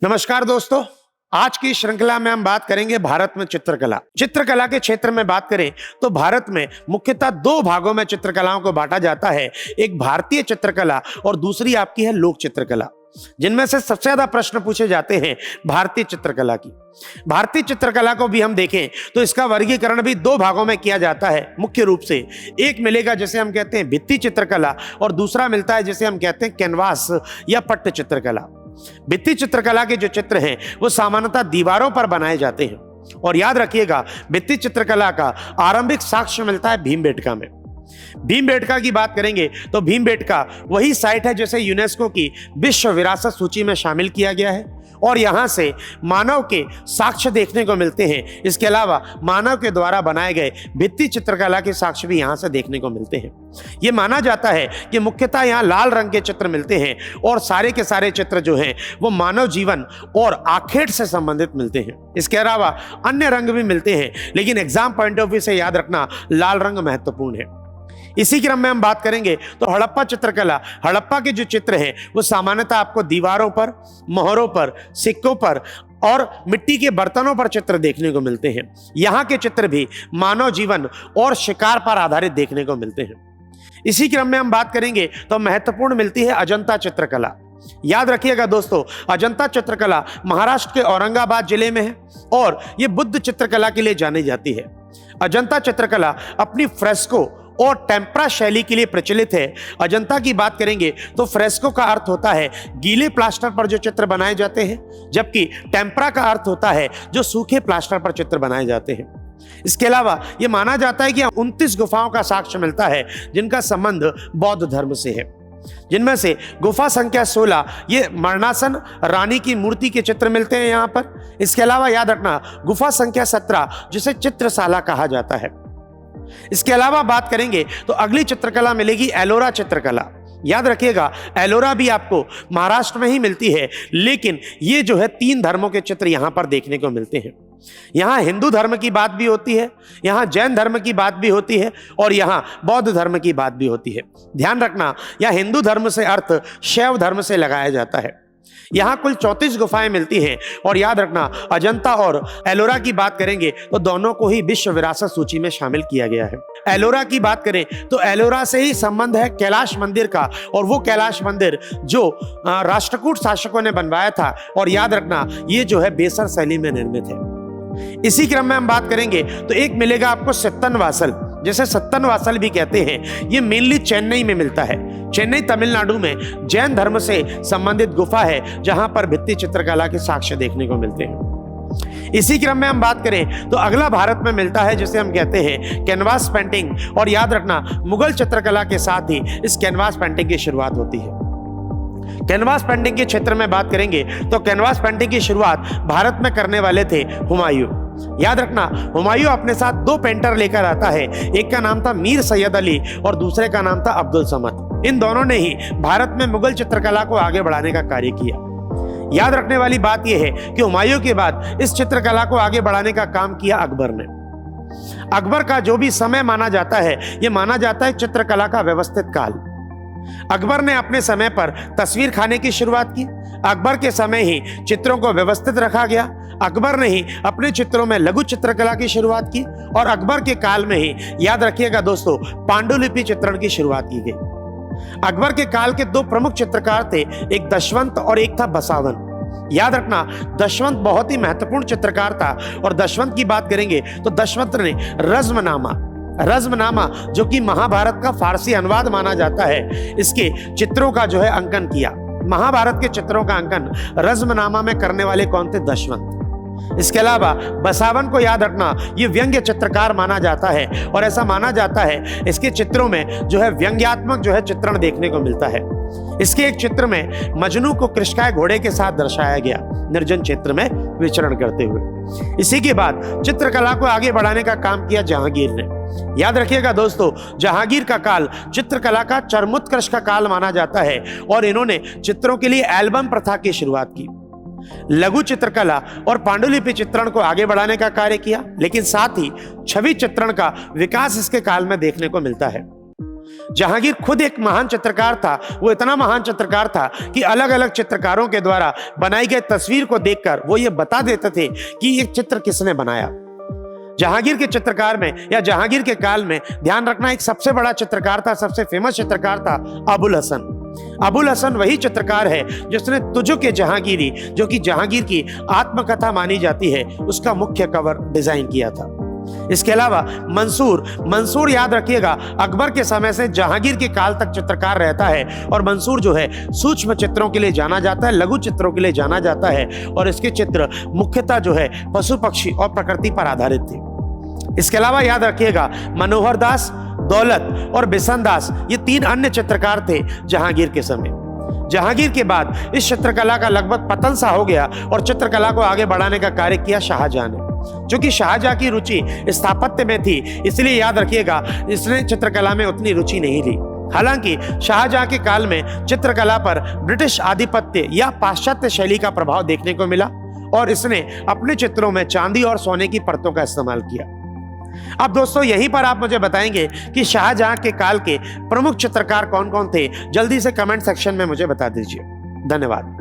नमस्कार दोस्तों, आज की श्रृंखला में हम बात करेंगे भारत में चित्रकला। चित्रकला के क्षेत्र में बात करें तो भारत में मुख्यतः दो भागों में चित्रकलाओं को बांटा जाता है। एक भारतीय चित्रकला और दूसरी आपकी है लोक चित्रकला, जिनमें से सबसे ज्यादा प्रश्न पूछे जाते हैं भारतीय चित्रकला की। भारतीय चित्रकला को भी हम देखें तो इसका वर्गीकरण भी दो भागों में किया जाता है मुख्य रूप से। एक मिलेगा जिसे हम कहते हैं भित्ति चित्रकला और दूसरा मिलता है जिसे हम कहते हैं कैनवास या पट्ट चित्रकला। भित्ति चित्रकला के जो चित्र हैं वो सामान्यतः दीवारों पर बनाए जाते हैं और याद रखिएगा भित्ति चित्रकला का आरंभिक साक्ष्य मिलता है भीमबेटका में। भीमबेटका की बात करेंगे तो भीमबेटका वही साइट है जिसे यूनेस्को की विश्व विरासत सूची में शामिल किया गया है और यहां से मानव के साक्ष्य देखने को मिलते हैं। इसके अलावा मानव के द्वारा बनाए गए भित्ति चित्रकला के साक्ष्य भी यहां से देखने को मिलते हैं। यह माना जाता है कि मुख्यतः यहां लाल रंग के चित्र मिलते हैं और सारे के सारे चित्र जो हैं वो मानव जीवन और आखेट से संबंधित मिलते हैं। इसके अलावा अन्य रंग भी मिलते हैं, लेकिन एग्जाम पॉइंट ऑफ व्यू से याद रखना लाल रंग महत्वपूर्ण है। इसी क्रम में हम बात करेंगे तो हड़प्पा चित्रकला। हड़प्पा के जो चित्र हैं वो सामान्यतः आपको दीवारों पर, मोहरों पर, सिक्कों पर और मिट्टी के बर्तनों पर चित्र देखने को मिलते हैं। यहाँ के चित्र भी मानव जीवन और शिकार पर आधारित देखने को मिलते हैं। इसी क्रम में हम बात करेंगे तो महत्वपूर्ण मिलती है अजंता चित्रकला। याद रखिएगा दोस्तों, अजंता चित्रकला महाराष्ट्र के औरंगाबाद जिले में है और यह बुद्ध चित्रकला के लिए जानी जाती है। अजंता चित्रकला अपनी फ्रेस्को और टेम्परा शैली के लिए प्रचलित है। अजंता की बात करेंगे तो फ्रेस्को का अर्थ होता है गीले प्लास्टर पर जो चित्र बनाए जाते हैं, जबकि टेम्परा का अर्थ होता है जो सूखे प्लास्टर पर चित्र बनाए जाते हैं। इसके अलावा यह माना जाता है कि 29 गुफाओं का साक्ष्य मिलता है जिनका संबंध बौद्ध धर्म से है, जिनमें से गुफा संख्या 16 ये मरणासन रानी की मूर्ति के चित्र मिलते हैं यहाँ पर। इसके अलावा याद रखना गुफा संख्या 17 जिसे चित्रशाला कहा जाता है। इसके अलावा बात करेंगे तो अगली चित्रकला मिलेगी एलोरा चित्रकला। याद रखिएगा एलोरा भी आपको महाराष्ट्र में ही मिलती है, लेकिन ये जो है 3 धर्मों के चित्र यहां पर देखने को मिलते हैं। यहां हिंदू धर्म की बात भी होती है, यहां जैन धर्म की बात भी होती है और यहां बौद्ध धर्म की बात भी होती है। ध्यान रखना यह हिंदू धर्म से अर्थ शैव धर्म से लगाया जाता है। यहां कुल 34 गुफाएं मिलती हैं और याद रखना अजंता और एलोरा की बात करेंगे तो दोनों को ही विश्व विरासत सूची में शामिल किया गया है। एलोरा की बात करें तो एलोरा से ही संबंध है कैलाश मंदिर का, और वो कैलाश मंदिर जो राष्ट्रकूट शासकों ने बनवाया था और याद रखना ये जो है बेसर शैली में निर्मित है। इसी क्रम में हम बात करेंगे तो एक मिलेगा आपको सत्तनवासल, जिसे सत्तनवासल भी कहते हैं। ये मेनली चेन्नई में मिलता है। चेन्नई तमिलनाडु में जैन धर्म से संबंधित गुफा है जहां पर भित्ति चित्रकला के साक्ष्य देखने को मिलते हैं। इसी क्रम में हम बात करें तो अगला भारत में मिलता है जिसे हम कहते हैं कैनवास पेंटिंग, और याद रखना मुगल चित्रकला के साथ ही इस कैनवास पेंटिंग की शुरुआत होती है। कैनवास पेंटिंग के क्षेत्र में बात करेंगे तो कैनवास पेंटिंग की शुरुआत भारत में करने वाले थे हुमायूं। याद रखना हुमायूं अपने साथ 2 पेंटर लेकर आता है, एक का नाम था मीर सैयद अली और दूसरे का नाम था अब्दुल समद। इन दोनों ने ही भारत में मुगल चित्रकला को आगे बढ़ाने का कार्य किया। याद रखने वाली बात यह है कि हुमायूं के बाद इस चित्रकला को आगे बढ़ाने का काम किया अकबर ने। अकबर का जो भी समय माना जाता है यह माना जाता है चित्रकला का व्यवस्थित काल। अकबर ने अपने समय पर तस्वीर खाने की शुरुआत की। अकबर के समय ही चित्रों को व्यवस्थित रखा गया। अकबर ने ही अपने चित्रों में लघु चित्रकला की शुरुआत की और अकबर के काल में ही याद रखिएगा दोस्तों पांडुलिपि चित्रण की शुरुआत की गई। अकबर के काल के 2 प्रमुख चित्रकार थे, एक दशवंत और एक था बसावन। याद रखना दशवंत बहुत ही महत्वपूर्ण चित्रकार था और दशवंत की बात करेंगे तो दशवंत ने रज़्मनामा जो कि महाभारत का फारसी अनुवाद माना जाता है, इसके चित्रों का जो है अंकन किया। महाभारत के चित्रों का अंकन रज़्मनामा में करने वाले कौन थे? दशवंत। इसके अलावा बसावन को याद रखना ये व्यंग्य चित्रकार माना जाता है और ऐसा माना जाता है इसके चित्रों में जो है व्यंग्यात्मक जो है चित्रण देखने को मिलता है। इसके एक चित्र में मजनू को कृष्णकाय घोड़े के साथ दर्शाया गया निर्जन क्षेत्र में विचरण करते हुए। इसी के बाद चित्रकला को आगे बढ़ाने का काम किया जहांगीर ने। याद रखिएगा दोस्तों जहांगीर का काल चित्रकला का चरमोत्कर्ष का काल माना जाता है और इन्होंने चित्रों के लिए एल्बम प्रथा की शुरुआत की। लघु चित्रकला और पांडुलिपि चित्रण को आगे बढ़ाने का कार्य किया, लेकिन साथ ही छवि चित्रण का विकास इसके काल में देखने को मिलता है। जहांगीर खुद एक महान चित्रकार था। वो इतना महान चित्रकार था कि अलग अलग चित्रकारों के द्वारा बनाई गई तस्वीर को देखकर वो ये बता देते थे कि ये चित्र किसने बनाया। जहांगीर के चित्रकार में या जहांगीर के काल में ध्यान रखना, एक सबसे बड़ा चित्रकार था, सबसे फेमस चित्रकार था अबुल हसन। अबुल हसन वही चित्रकार है जिसने तुझो के जहांगीरी, जो कि जहांगीर की आत्मकथा मानी जाती है, उसका मुख्य कवर डिजाइन किया था। इसके अलावा मंसूर याद रखिएगा, अकबर के समय से जहांगीर के काल तक चित्रकार रहता है। और मंसूर जो है सूक्ष्म चित्रों के लिए जाना जाता है, लघु चित्रों के लिए जाना जाता है, और इसके चित्र मुख्यतः जो है पशु पक्षी और प्रकृति पर आधारित थे। इसके अलावा याद रखिएगा, मनोहर दास, दौलत और बिशन दास, ये 3 अन्य चित्रकार थे जहांगीर के समय। जहांगीर के बाद इस चित्रकला का लगभग पतन सा हो गया और चित्रकला को आगे बढ़ाने का कार्य किया शाहजहां ने। क्योंकि शाहजहां की रुचि स्थापत्य में थी, इसलिए याद रखिएगा इसने चित्रकला में उतनी रुचि नहीं ली। हालांकि शाहजहां के काल में चित्रकला पर ब्रिटिश आधिपत्य या पाश्चात्य शैली का प्रभाव देखने को मिला और इसने अपने चित्रों में चांदी और सोने की परतों का इस्तेमाल किया। अब दोस्तों यहीं पर आप मुझे बताएंगे कि शाहजहां के काल के प्रमुख चित्रकार कौन कौन थे। जल्दी से कमेंट सेक्शन में मुझे बता दीजिए। धन्यवाद।